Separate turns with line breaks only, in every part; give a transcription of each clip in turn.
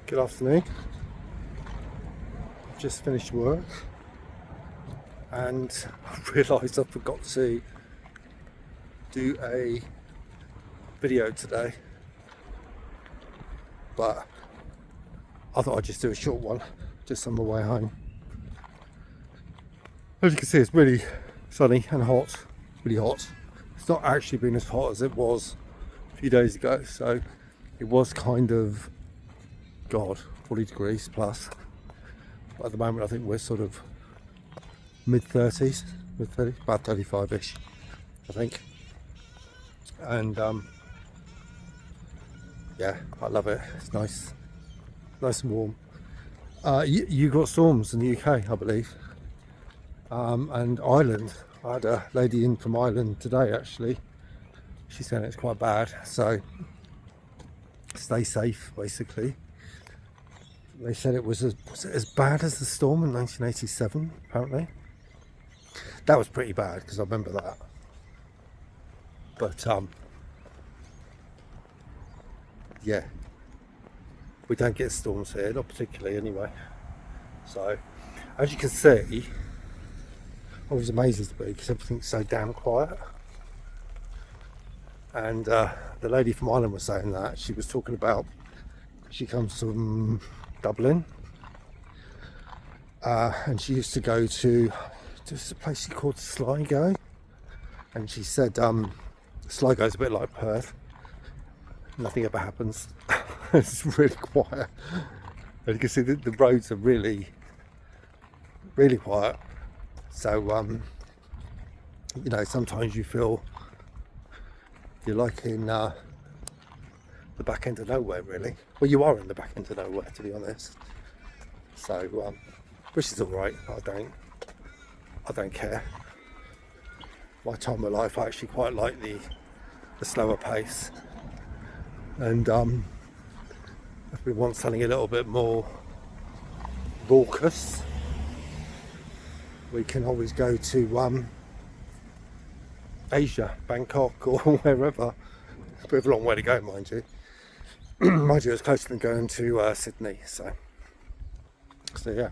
Good afternoon. I've just finished work and I realised I forgot to do a video today, but I thought I'd just do a short one just on my way home. As you can see, it's really sunny and hot, really hot. It's not actually been as hot as it was a few days ago, so it was kind of 40 degrees plus. But at the moment I think we're sort of mid-30s, about 35ish I think. And yeah, I love it. It's nice and warm. You got storms in the UK, I believe, and Ireland. I had a lady in from Ireland today actually. She's saying it's quite bad, so stay safe basically. They said was it as bad as the storm in 1987 apparently. That was pretty bad because I remember that. But yeah, we don't get storms here, not particularly anyway. So as you can see, I was amazed to be because everything's so damn quiet. And the lady from Ireland was saying that. She was talking about, she comes from Dublin, and she used to go to just a place she called Sligo, and she said Sligo's a bit like Perth. Nothing ever happens. It's really quiet, and you can see the roads are really quiet. So you know, sometimes you feel you're like in the back end of nowhere, really. Well, you are in the back end of nowhere, to be honest. So which is all right. I don't care. My time of life, I actually quite like the slower pace. And if we want something a little bit more raucous, we can always go to Asia, Bangkok or wherever. It's a bit of a long way to go, mind you. Mind you, it's closer than going to Sydney. So yeah.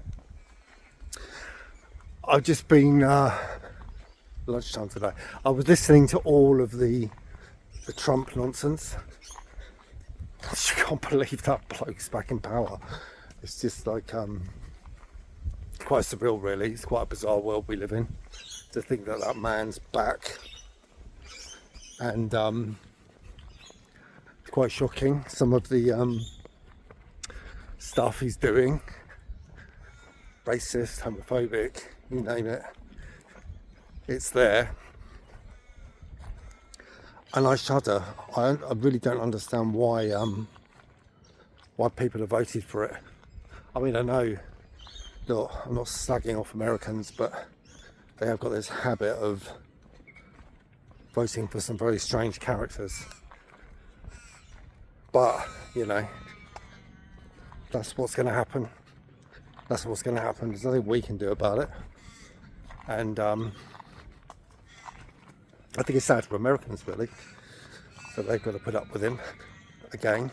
I've just been lunchtime today. I was listening to all of the Trump nonsense. I can't believe that bloke's back in power. It's just like quite surreal, really. It's quite a bizarre world we live in to think that man's back. And it's quite shocking, some of the stuff he's doing. Racist, homophobic, you name it. It's there. And I shudder. I really don't understand why people have voted for it. I mean, I know, look, I'm not slagging off Americans, but they have got this habit of voting for some very strange characters. But, you know, that's what's going to happen. That's what's going to happen. There's nothing we can do about it. And I think it's sad for Americans, really, that they've got to put up with him again.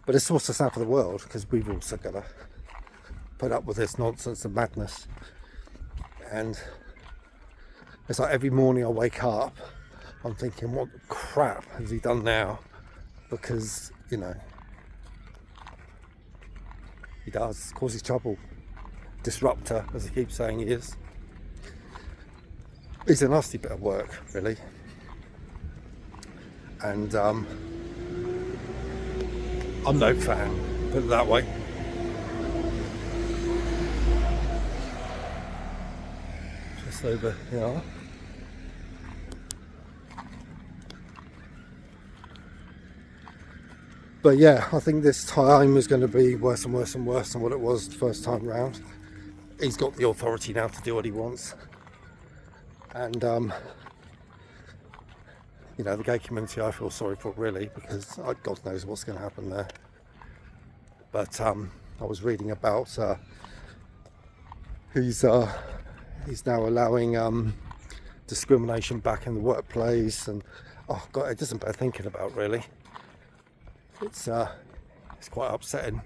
But it's also sad for the world because we've also got to put up with this nonsense and madness. And it's like every morning I wake up, I'm thinking, what crap has he done now? Because, you know, he does, causes trouble. Disruptor, as he keeps saying he is. He's a nasty bit of work, really. And I'm no fan, put it that way. Just over here. But yeah, I think this time is going to be worse and worse and worse than what it was the first time round. He's got the authority now to do what he wants. And you know, the gay community I feel sorry for, really, because God knows what's going to happen there. But I was reading about he's now allowing discrimination back in the workplace, and oh God, it doesn't bear thinking about, really. It's It's quite upsetting.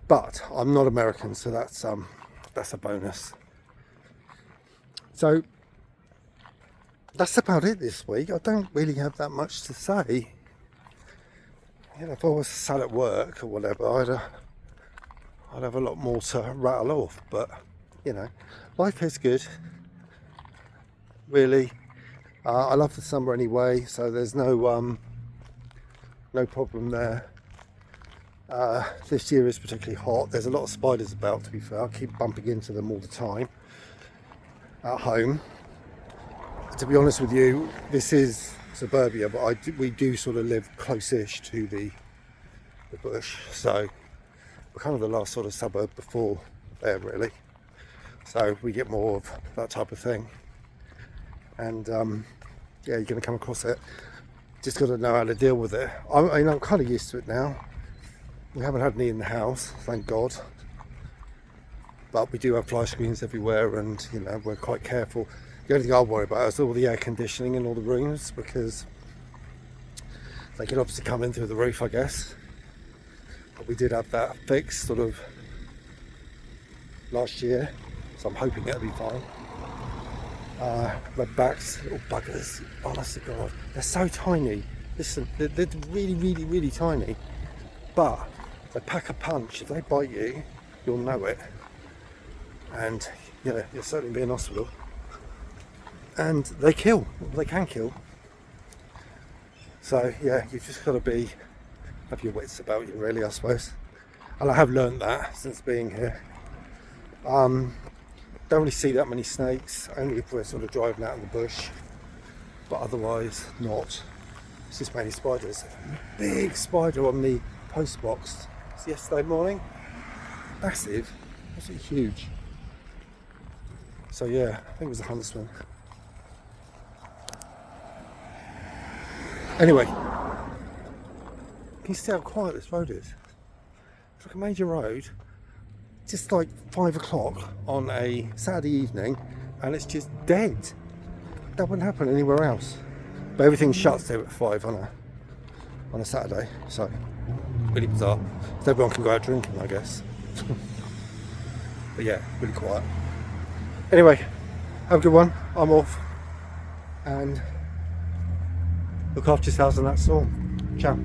But I'm not American, so that's a bonus. So that's about it this week. I don't really have that much to say. You know, if I was sat at work or whatever, I'd have a lot more to rattle off. But you know, life is good. Really, I love the summer anyway, so there's no problem there. This year is particularly hot. There's a lot of spiders about, to be fair. I keep bumping into them all the time at home. To be honest with you, this is suburbia, but we do sort of live close-ish to the bush, so we're kind of the last sort of suburb before there, really. So we get more of that type of thing, and yeah, you're going to come across it. Just got to know how to deal with it. I'm kind of used to it now. We haven't had any in the house, thank God. But we do have fly screens everywhere, and you know, we're quite careful. The only thing I worry about is all the air conditioning in all the rooms, because they can obviously come in through the roof, I guess. But we did have that fixed sort of last year, so I'm hoping it'll be fine. Redbacks, little buggers, honest to God, they're so tiny. Listen, they're really, really, really tiny, but they pack a punch. If they bite you, you'll know it, and yeah, you'll certainly be in hospital. And they kill, they can kill. So yeah, you've just got to have your wits about you, really, I suppose. And I have learned that since being here. Don't really see that many snakes, only if we're sort of driving out in the bush, but otherwise not. It's just mainly spiders. Big spider on the post box yesterday morning, massive, absolutely huge. So yeah, I think it was a huntsman. Anyway, can you see how quiet this road is? It's like a major road, just like 5 o'clock on a Saturday evening, and it's just dead. That wouldn't happen anywhere else. But everything shuts there at 5 on a Saturday, so really bizarre. So everyone can go out drinking, I guess. But yeah, really quiet. Anyway, have a good one. I'm off, and look after yourselves in that storm. Ciao.